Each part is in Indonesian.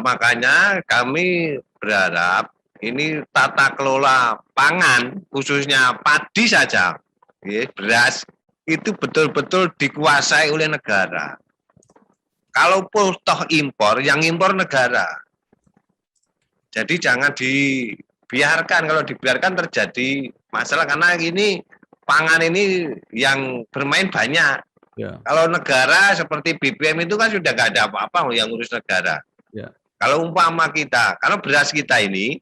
makanya kami berharap ini tata kelola pangan, khususnya padi saja, beras, itu betul-betul dikuasai oleh negara. Kalau toh impor, yang impor negara. Jadi jangan dibiarkan, kalau dibiarkan terjadi masalah, karena ini pangan ini yang bermain banyak. Ya. Kalau negara seperti BBM itu kan sudah nggak ada apa-apa yang ngurus negara. Ya. Kalau umpama kita, kalau beras kita ini,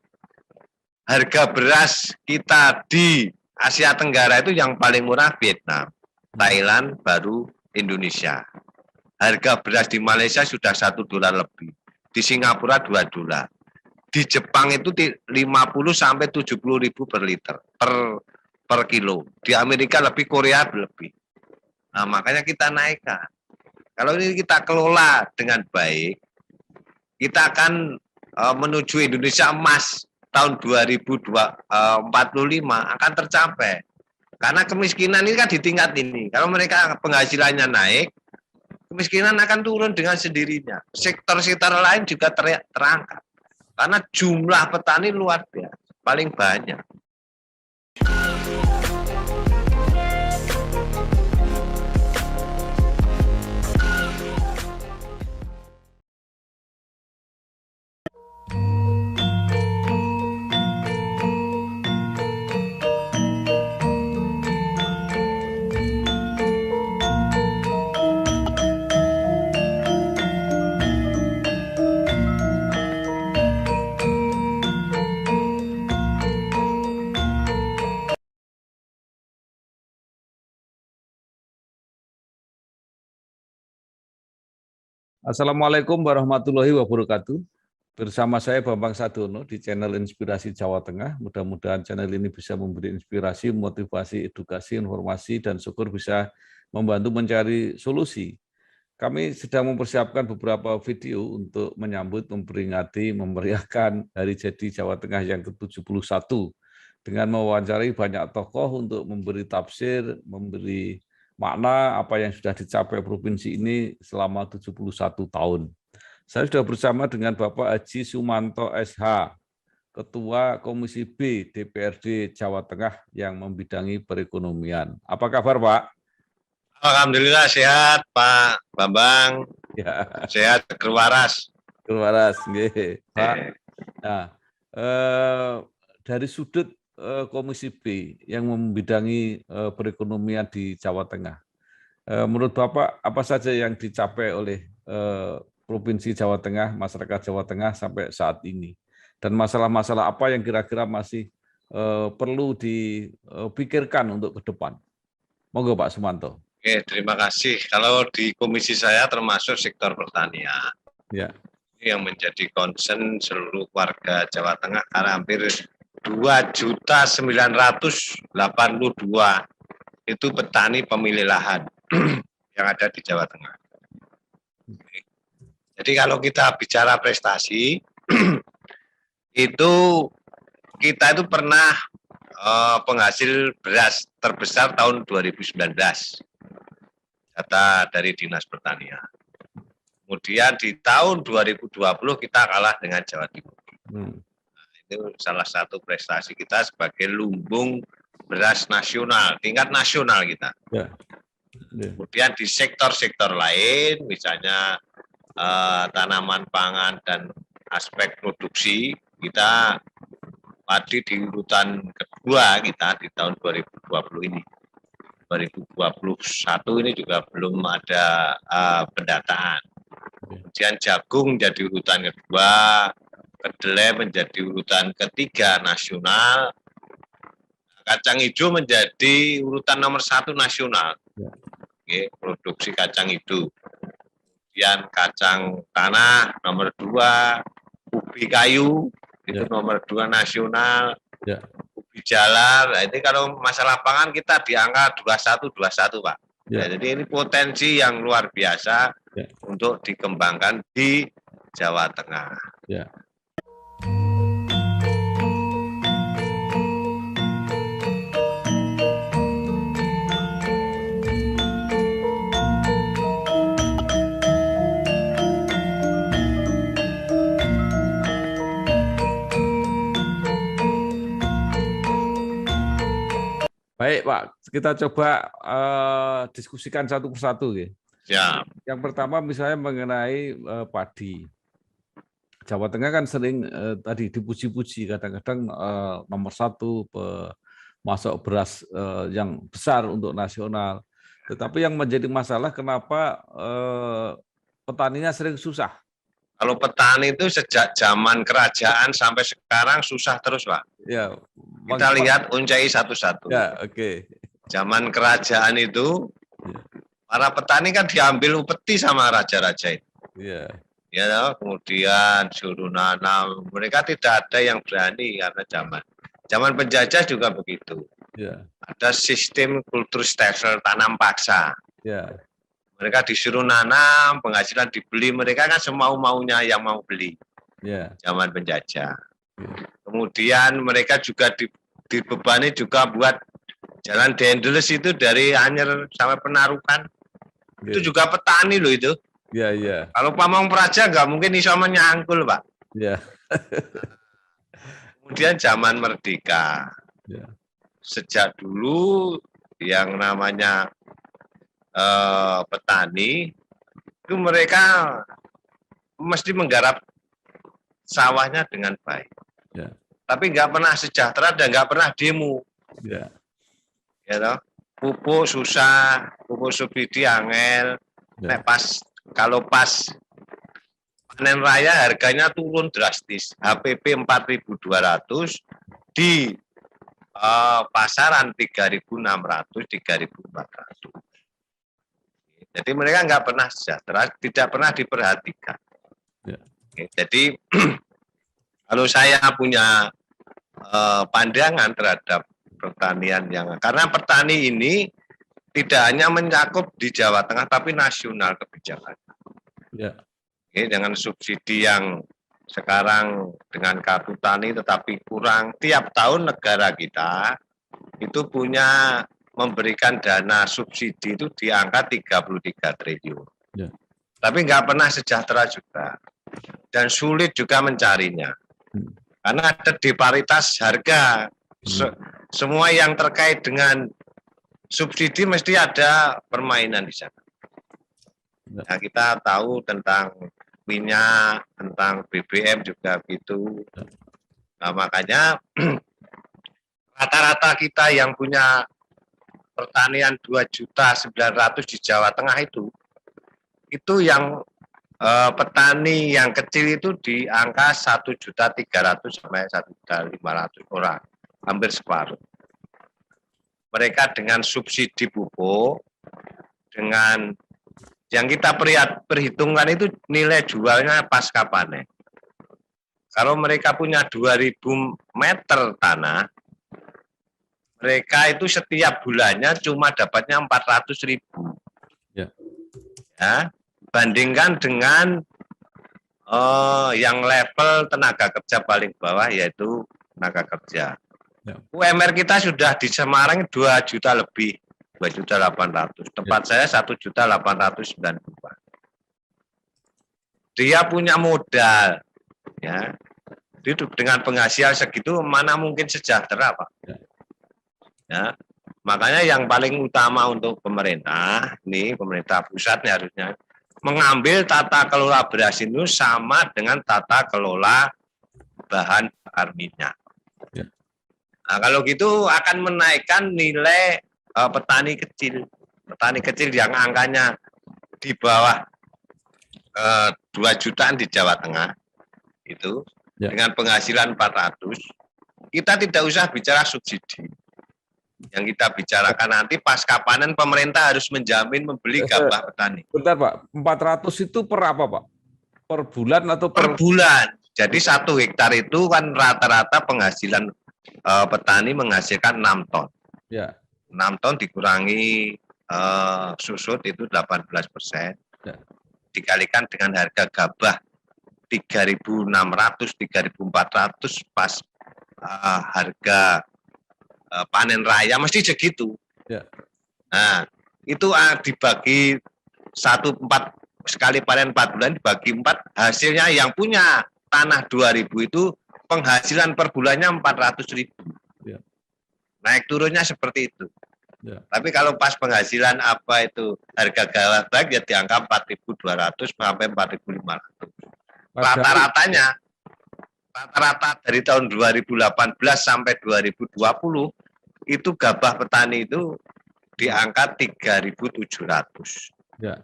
harga beras kita di Asia Tenggara itu yang paling murah Vietnam, Thailand, baru Indonesia. Harga beras di Malaysia sudah $1 lebih, di Singapura $2, di Jepang itu 50 sampai 70 ribu per liter per kilo, di Amerika lebih, Korea lebih. Nah, makanya kita naikkan. Kalau ini kita kelola dengan baik, kita akan menuju Indonesia emas tahun 2045 akan tercapai. Karena kemiskinan ini kan di tingkat ini. Kalau mereka penghasilannya naik, kemiskinan akan turun dengan sendirinya. Sektor-sektor lain juga terangkat. Karena jumlah petani luar biasa, paling banyak. Assalamualaikum warahmatullahi wabarakatuh. Bersama saya Bambang Sadono di channel Inspirasi Jawa Tengah. Mudah-mudahan channel ini bisa memberi inspirasi, motivasi, edukasi, informasi, dan syukur bisa membantu mencari solusi. Kami sedang mempersiapkan beberapa video untuk menyambut, memperingati, memeriahkan Hari Jadi Jawa Tengah yang ke-71 dengan mewawancarai banyak tokoh untuk memberi tafsir, memberi makna apa yang sudah dicapai provinsi ini selama 71 tahun. Saya sudah bersama dengan Bapak Haji Sumanto SH, Ketua Komisi B DPRD Jawa Tengah yang membidangi perekonomian. Apa kabar, Pak? Alhamdulillah sehat, Pak Bambang. Ya. Sehat, kerwaras. Kerwaras, nggih, Pak. Nah, dari sudut Komisi B yang membidangi perekonomian di Jawa Tengah. Menurut Bapak, apa saja yang dicapai oleh Provinsi Jawa Tengah, masyarakat Jawa Tengah sampai saat ini? Dan masalah-masalah apa yang kira-kira masih perlu dipikirkan untuk ke depan? Monggo Pak Sumanto. Oke, terima kasih. Kalau di komisi saya termasuk sektor pertanian. Ya. Ini yang menjadi concern seluruh warga Jawa Tengah karena hampir 2.982.000 itu petani pemilik lahan yang ada di Jawa Tengah. Jadi kalau kita bicara prestasi, itu kita itu pernah penghasil beras terbesar tahun 2019, data dari Dinas Pertanian. Kemudian di tahun 2020 kita kalah dengan Jawa Timur. Itu salah satu prestasi kita sebagai lumbung beras nasional, tingkat nasional kita. Ya. Ya. Kemudian di sektor-sektor lain, misalnya tanaman pangan dan aspek produksi, kita padi di urutan kedua kita di tahun 2020 ini. 2021 ini juga belum ada pendataan. Kemudian jagung menjadi urutan kedua, kedelai menjadi urutan ketiga nasional, kacang hijau menjadi urutan nomor 1 nasional. Oke, produksi kacang hijau. Kemudian kacang tanah nomor 2, ubi kayu itu nomor 2 nasional. Ubi jalar. Nah, ini kalau masalah pangan kita di angka 21 Pak. Ya, jadi ini potensi yang luar biasa untuk dikembangkan di Jawa Tengah. Ya. Baik Pak, kita coba diskusikan satu persatu. Ya. Ya, Yang pertama misalnya mengenai padi. Jawa Tengah kan sering tadi dipuji-puji, kadang-kadang nomor satu masuk beras yang besar untuk nasional. Tetapi yang menjadi masalah kenapa petaninya sering susah. kalau petani itu sejak zaman kerajaan sampai sekarang susah terus, Pak. Ya, Kita lihat uncai satu-satu. Ya, oke. Zaman kerajaan itu, Ya. para petani kan diambil upeti sama raja-raja itu. Ya. Ya, kemudian suruh nanam. Mereka tidak ada yang berani karena zaman penjajah juga begitu. Ya. Ada sistem kultur stelsel tanam paksa. Ya. Mereka disuruh nanam, penghasilan dibeli, mereka kan semau-maunya yang mau beli. Ya. Zaman penjajah. Ya. Kemudian mereka juga dibebani juga buat jalan Dendels itu dari Anyer sampai Penarukan. Ya. Itu juga petani loh itu. Ya, ya. Kalau Pamong Praja nggak mungkin iso menyangkul, Pak. Ya. Kemudian zaman merdeka. Ya. Sejak dulu yang namanya petani itu mereka mesti menggarap sawahnya dengan baik. Ya. Tapi nggak pernah sejahtera dan nggak pernah demo. Ya. Ya toh? Pupuk susah, pupuk subsidi angel. Ya. Kalau pas panen raya harganya turun drastis. HPP 4.200 di pasaran 3.600, 3.400. Jadi mereka nggak pernah sejahtera, tidak pernah diperhatikan. Ya. Jadi kalau saya punya pandangan terhadap pertanian karena petani ini tidak hanya mencakup di Jawa Tengah tapi nasional kebijakan. Ya. Dengan subsidi yang sekarang dengan kartu tani tetapi kurang, tiap tahun negara kita itu punya memberikan dana subsidi itu di angka 33 triliun. Ya. Tapi nggak pernah sejahtera juga. Dan sulit juga mencarinya. Karena ada disparitas harga. Semua yang terkait dengan subsidi mesti ada permainan di sana. Nah, kita tahu tentang minyak, tentang BBM juga gitu. Nah, makanya rata-rata kita yang punya pertanian 2.900.000 di Jawa Tengah itu yang petani yang kecil itu di angka 1.300.000 sampai 1.500.000 orang, hampir separuh. Mereka dengan subsidi pupuk, dengan yang kita perhitungkan itu nilai jualnya pasca panen. Kalau mereka punya 2.000 meter tanah, mereka itu setiap bulannya cuma dapatnya 400.000. Ya, bandingkan dengan yang level tenaga kerja paling bawah yaitu tenaga kerja. Ya. UMR kita sudah di Semarang 2 juta lebih, 2.800.000. Tempat saya 1.892.000. Dia punya modal, ya. Hidup dengan penghasilan segitu mana mungkin sejahtera, Pak? Ya. Makanya yang paling utama untuk pemerintah, nih pemerintah pusat nih harusnya mengambil tata kelola beras itu sama dengan tata kelola bahan bakar minyak. Ya. Nah, kalau gitu akan menaikkan nilai petani kecil yang angkanya di bawah 2 jutaan di Jawa Tengah itu dengan penghasilan 400, kita tidak usah bicara subsidi. Yang kita bicarakan nanti pasca panen pemerintah harus menjamin membeli gabah petani. Bentar Pak, 400 itu per apa Pak? Per bulan atau per bulan? Jadi 1 hektar itu kan rata-rata penghasilan petani menghasilkan 6 ton. Ya. 6 ton dikurangi susut itu 18%. Ya. Dikalikan dengan harga gabah 3.600, 3.400 pas harga panen raya mesti segitu. Ya. Nah, itu dibagi 4 sekali panen 4 bulan dibagi 4, hasilnya yang punya tanah 2.000 itu penghasilan per bulannya 400.000. Ya. Naik turunnya seperti itu. Ya. Tapi kalau pas penghasilan apa itu harga gabah baik ya di angka 4.200 sampai 4.500. Rata-ratanya rata-rata dari tahun 2018 sampai 2020 itu gabah petani itu di angka 3.700. Ya.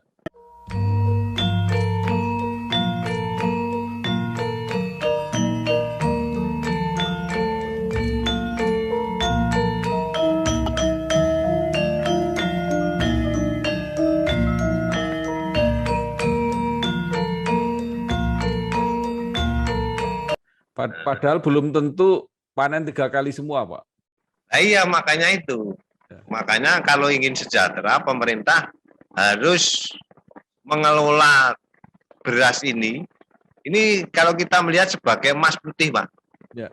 Padahal belum tentu panen 3 kali semua, Pak. Nah, iya, makanya itu. Makanya kalau ingin sejahtera, pemerintah harus mengelola beras ini kalau kita melihat sebagai emas putih, Pak. Ya.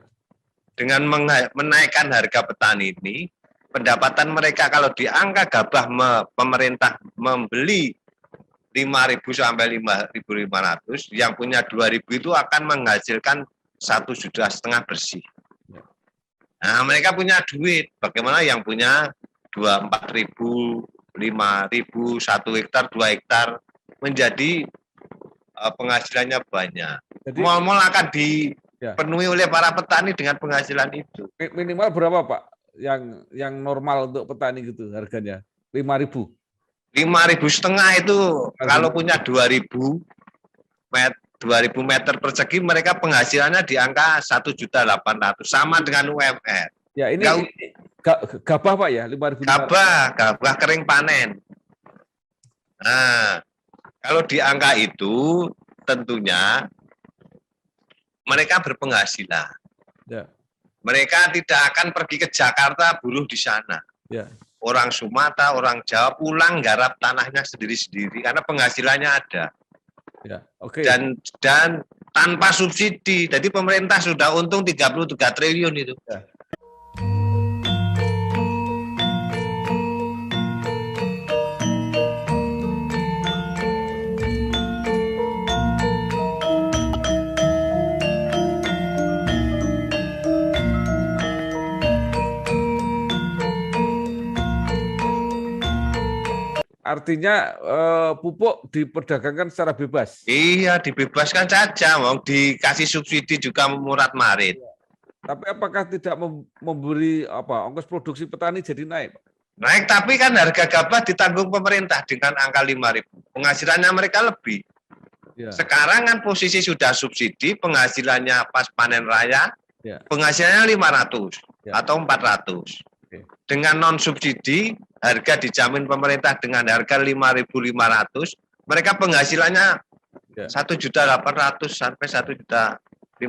Dengan menaikkan harga petani ini, pendapatan mereka kalau di angka gabah pemerintah membeli 5.000 sampai 5.500, yang punya 2.000 itu akan menghasilkan 1,5 juta bersih. Nah, mereka punya duit. Bagaimana yang punya 4.000, 5.000, 1 hektar, 2 hektar menjadi penghasilannya banyak. Mal-mal akan dipenuhi oleh para petani dengan penghasilan itu. Minimal berapa, Pak? Yang normal untuk petani gitu harganya? 5.000. 5.500 itu kalau punya 2.000 meter persegi, mereka penghasilannya di angka 1.800.000, sama dengan UMR. Ya, ini gabah, Pak, ya, 5.000. Gabah kering panen. Nah, kalau di angka itu tentunya mereka berpenghasilan. Ya. Mereka tidak akan pergi ke Jakarta buruh di sana. Ya. Orang Sumatera, orang Jawa pulang garap tanahnya sendiri-sendiri karena penghasilannya ada. Ya, oke. Dan tanpa subsidi. Jadi pemerintah sudah untung 33 triliun itu. Ya. Artinya pupuk diperdagangkan secara bebas. Iya, dibebaskan saja, mau dikasih subsidi juga murat marit. Tapi apakah tidak memberi ongkos produksi petani jadi naik? Naik, tapi kan harga gabah ditanggung pemerintah dengan angka 5.000. Penghasilannya mereka lebih. Ya. Sekarang kan posisi sudah subsidi, penghasilannya pas panen raya, ya, penghasilannya 500 ya, atau 400. Oke. Dengan non subsidi, harga dijamin pemerintah dengan harga 5.500, mereka penghasilannya 1.800.000 sampai 1.500.000.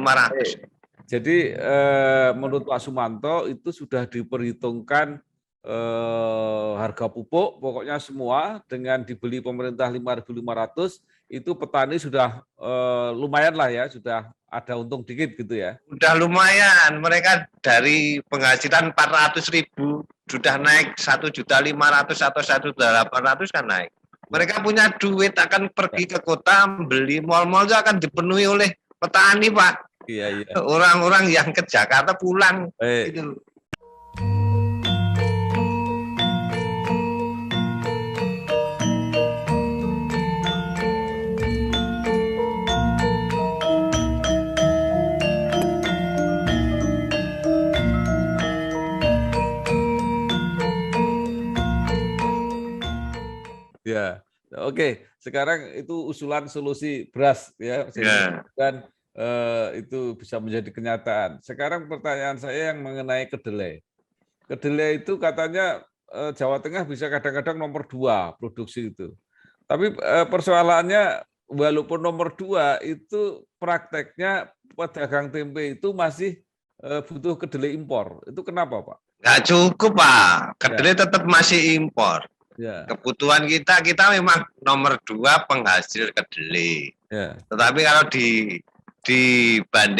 Jadi menurut Pak Sumanto itu sudah diperhitungkan harga pupuk, pokoknya semua dengan dibeli pemerintah 5.500, itu petani sudah lumayan lah ya, sudah ada untung dikit gitu ya. Udah lumayan, mereka dari penghasilan 400.000 sudah naik 1.500.000 atau 1.800.000 kan naik. Mereka punya duit, akan pergi ke kota, beli mal-mal akan dipenuhi oleh petani, Pak. Iya. Orang-orang yang ke Jakarta pulang. Gitu. Ya, oke. Sekarang itu usulan solusi beras ya, dan itu bisa menjadi kenyataan. Sekarang pertanyaan saya yang mengenai kedelai. Kedelai itu katanya Jawa Tengah bisa kadang-kadang nomor 2 produksi itu. Tapi persoalannya walaupun nomor 2 itu prakteknya pedagang tempe itu masih butuh kedelai impor. Itu kenapa, Pak? Nggak cukup, Pak. Kedelai tetap masih impor. Ya. Kebutuhan kita memang nomor 2 penghasil kedelai. Ya. Tetapi kalau dibanding